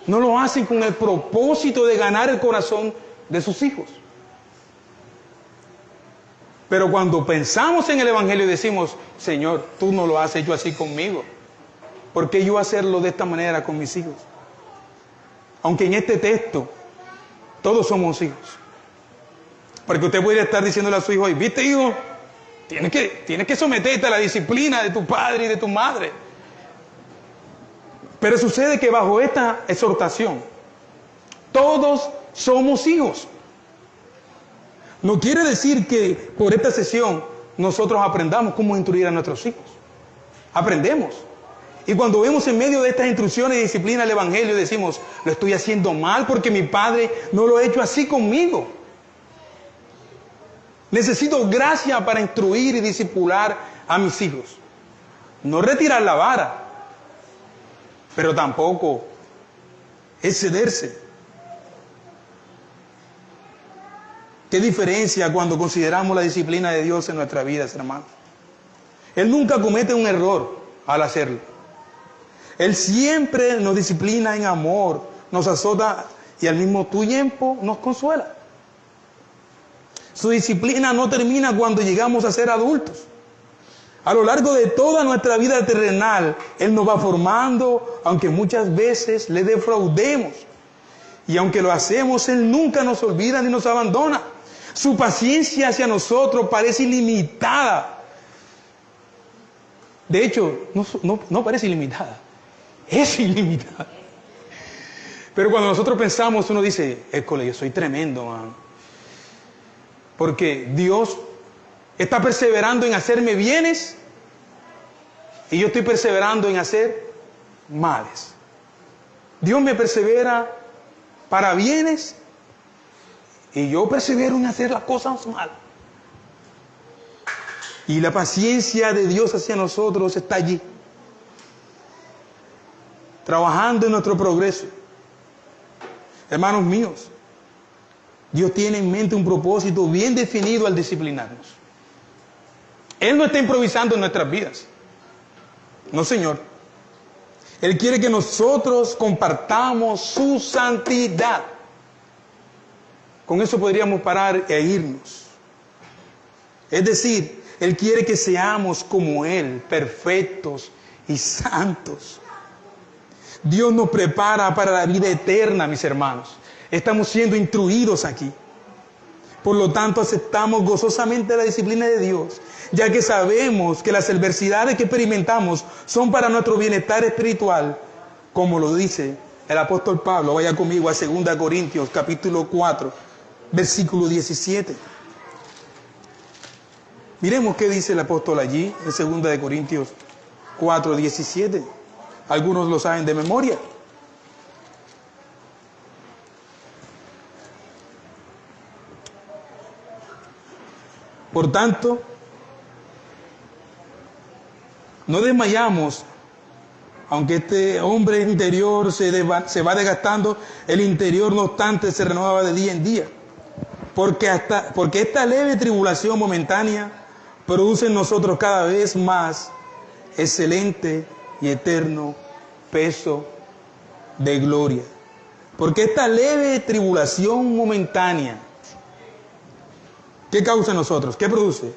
Speaker 2: No lo hacen con el propósito de ganar el corazón de sus hijos. Pero cuando pensamos en el Evangelio decimos, Señor, tú no lo has hecho así conmigo. ¿Por qué yo hacerlo de esta manera con mis hijos? Aunque en este texto todos somos hijos. Porque usted podría estar diciéndole a su hijo, ¿viste, hijo? Tienes que someterte a la disciplina de tu padre y de tu madre. Pero sucede que bajo esta exhortación, todos somos hijos. No quiere decir que por esta sesión nosotros aprendamos cómo instruir a nuestros hijos. Aprendemos. Y cuando vemos en medio de estas instrucciones y disciplina el Evangelio, decimos, lo estoy haciendo mal porque mi padre no lo ha hecho así conmigo. Necesito gracia para instruir y discipular a mis hijos. No retirar la vara, pero tampoco excederse. ¿Qué diferencia cuando consideramos la disciplina de Dios en nuestras vidas, hermanos? Él nunca comete un error al hacerlo. Él siempre nos disciplina en amor, nos azota y al mismo tiempo nos consuela. Su disciplina no termina cuando llegamos a ser adultos. A lo largo de toda nuestra vida terrenal, Él nos va formando, aunque muchas veces le defraudemos. Y aunque lo hacemos, Él nunca nos olvida ni nos abandona. Su paciencia hacia nosotros parece ilimitada. De hecho, no parece ilimitada, es ilimitada. Pero cuando nosotros pensamos, uno dice, école, yo soy tremendo, man. Porque Dios está perseverando en hacerme bienes y yo estoy perseverando en hacer males. Dios me persevera para bienes y yo persevero en hacer las cosas malas. Y la paciencia de Dios hacia nosotros está allí, trabajando en nuestro progreso. Hermanos míos, Dios tiene en mente un propósito bien definido al disciplinarnos. Él no está improvisando en nuestras vidas. No, Señor. Él quiere que nosotros compartamos su santidad. Con eso podríamos parar e irnos. Es decir, Él quiere que seamos como Él, perfectos y santos. Dios nos prepara para la vida eterna, mis hermanos. Estamos siendo instruidos aquí. Por lo tanto, aceptamos gozosamente la disciplina de Dios, ya que sabemos que las adversidades que experimentamos son para nuestro bienestar espiritual, como lo dice el apóstol Pablo. Vaya conmigo a 2 Corintios, capítulo 4, versículo 17. Miremos qué dice el apóstol allí, en 2 Corintios 4, 17. Algunos lo saben de memoria. Por tanto, no desmayamos, aunque este hombre interior se va desgastando, el interior no obstante se renueva de día en día. Porque esta leve tribulación momentánea produce en nosotros cada vez más excelente y eterno peso de gloria. Porque esta leve tribulación momentánea, ¿qué causa en nosotros? ¿Qué produce?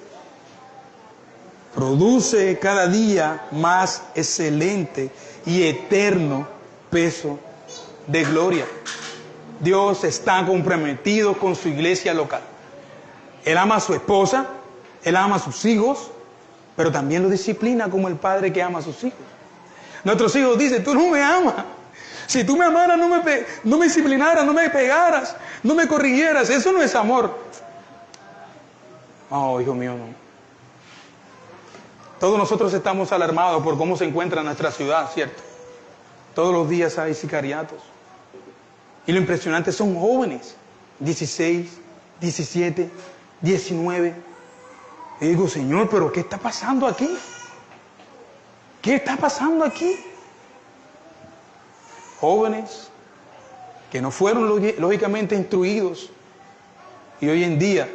Speaker 2: Produce cada día más excelente y eterno peso de gloria. Dios está comprometido con su iglesia local. Él ama a su esposa, Él ama a sus hijos, pero también lo disciplina como el padre que ama a sus hijos. Nuestros hijos dicen, tú no me amas. Si tú me amaras, no me disciplinaras, no me pegaras, no me corrigieras. Eso no es amor. Oh, hijo mío, no. Todos nosotros estamos alarmados por cómo se encuentra nuestra ciudad, ¿cierto? Todos los días hay sicariatos. Y lo impresionante son jóvenes, 16, 17, 19. Y digo, Señor, ¿pero qué está pasando aquí? ¿Qué está pasando aquí? Jóvenes que no fueron lógicamente instruidos y hoy en día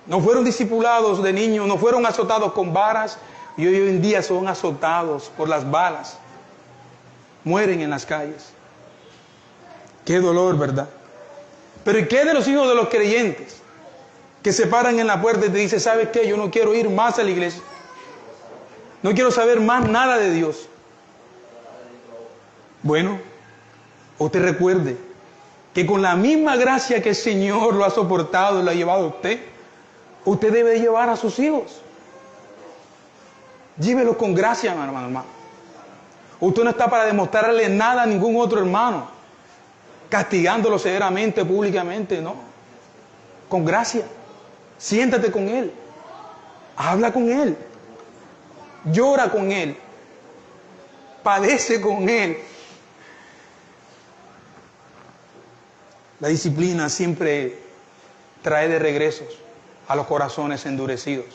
Speaker 2: no fueron discipulados de niños, no fueron azotados con varas y hoy en día son azotados por las balas. Mueren en las calles. Qué dolor, ¿verdad? Pero ¿y qué de los hijos de los creyentes que se paran en la puerta y te dicen, ¿sabes qué? Yo no quiero ir más a la iglesia. No quiero saber más nada de Dios. Bueno, usted recuerde que con la misma gracia que el Señor lo ha soportado y lo ha llevado a usted, usted debe llevar a sus hijos. Llévelos con gracia, hermano. Usted no está para demostrarle nada a ningún otro hermano, castigándolo severamente, públicamente, no. Con gracia. Siéntate con él. Habla con él. Llora con él. Padece con él. La disciplina siempre trae de regresos a los corazones endurecidos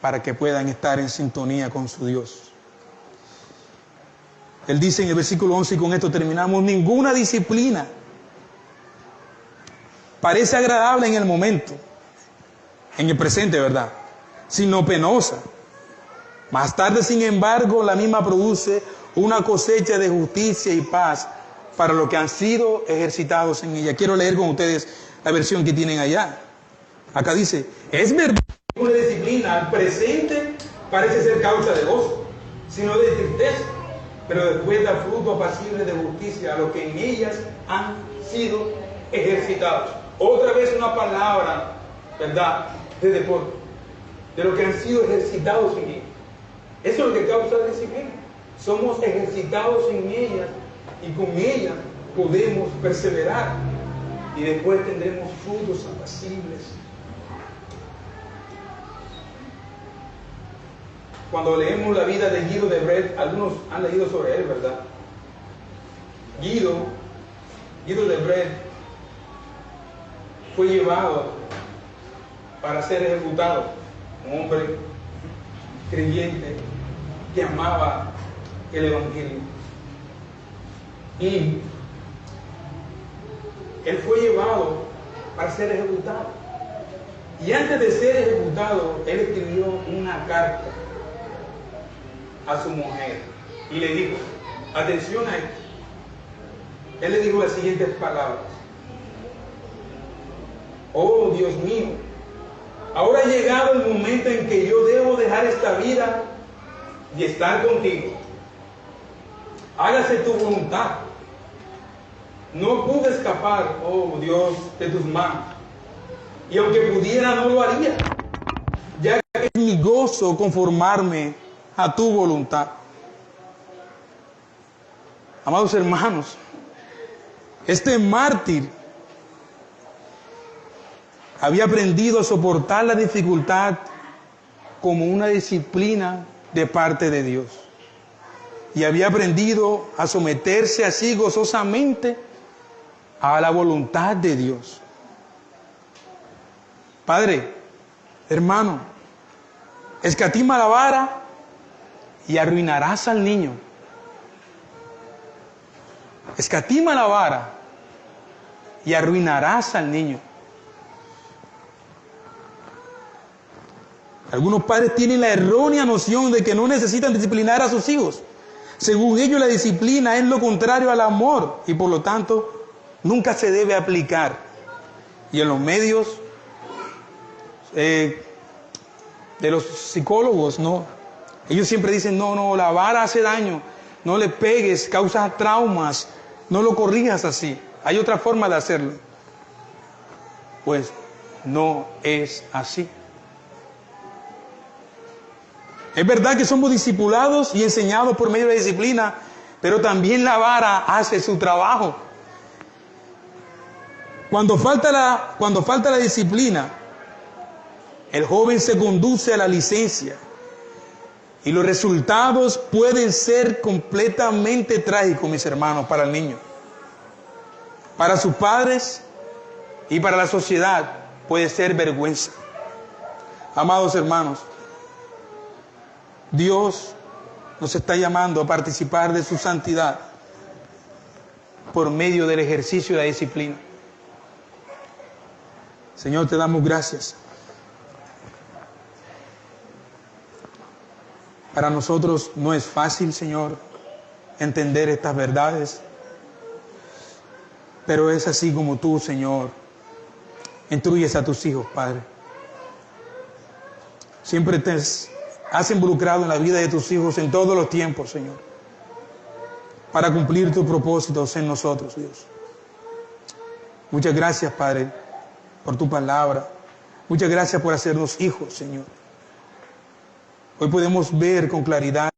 Speaker 2: para que puedan estar en sintonía con su Dios. Él dice en el versículo 11, y con esto terminamos, ninguna disciplina parece agradable en el momento, en el presente, ¿verdad? sino penosa. Más tarde, sin embargo, la misma produce una cosecha de justicia y paz para los que han sido ejercitados en ella. Quiero leer con ustedes la versión que tienen allá. Acá dice, es verdad que una disciplina al presente parece ser causa de gozo, sino de tristeza, pero después da fruto apacible de justicia a los que en ellas han sido ejercitados. Otra vez una palabra, ¿verdad?, de deporte, de los que han sido ejercitados en ellas. Eso es lo que causa la disciplina. Somos ejercitados en ellas y con ellas podemos perseverar y después tendremos frutos apacibles. Cuando leemos la vida de Guido de Brett, algunos han leído sobre él, ¿verdad? Guido de Brett fue llevado para ser ejecutado. Un hombre creyente que amaba el Evangelio. Y él fue llevado para ser ejecutado. Y antes de ser ejecutado, él escribió una carta a su mujer y le dijo, atención a esto. Él le dijo las siguientes palabras: oh Dios mío, ahora ha llegado el momento en que yo debo dejar esta vida y estar contigo. Hágase tu voluntad. No pude escapar, oh Dios, de tus manos. Y aunque pudiera, no lo haría, ya que es mi gozo conformarme a tu voluntad. Amados hermanos, este mártir había aprendido a soportar la dificultad como una disciplina de parte de Dios. Y había aprendido a someterse así gozosamente a la voluntad de Dios. Padre, hermano, escatima la vara y arruinarás al niño. Escatima la vara y arruinarás al niño. Algunos padres tienen la errónea noción de que no necesitan disciplinar a sus hijos. Según ellos, la disciplina es lo contrario al amor y por lo tanto nunca se debe aplicar. Y en los medios de los psicólogos, no. Ellos siempre dicen, no, la vara hace daño, no le pegues, causa traumas, no lo corrijas así. Hay otra forma de hacerlo. Pues no es así. Es verdad que somos discipulados y enseñados por medio de la disciplina, pero también la vara hace su trabajo. Cuando falta la disciplina, el joven se conduce a la licencia y los resultados pueden ser completamente trágicos, mis hermanos, para el niño. Para sus padres y para la sociedad puede ser vergüenza. Amados hermanos, Dios nos está llamando a participar de su santidad por medio del ejercicio de la disciplina. Señor, te damos gracias. Para nosotros no es fácil, Señor, entender estas verdades, pero es así como tú, Señor, instruyes a tus hijos, Padre. Siempre te has involucrado en la vida de tus hijos en todos los tiempos, Señor, para cumplir tus propósitos en nosotros, Dios. Muchas gracias, Padre, por tu palabra. Muchas gracias por hacernos hijos, Señor. Hoy podemos ver con claridad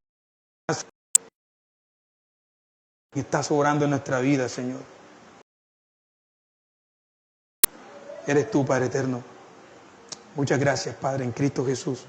Speaker 2: que estás obrando en nuestra vida, Señor. Eres tú, Padre eterno. Muchas gracias, Padre, en Cristo Jesús.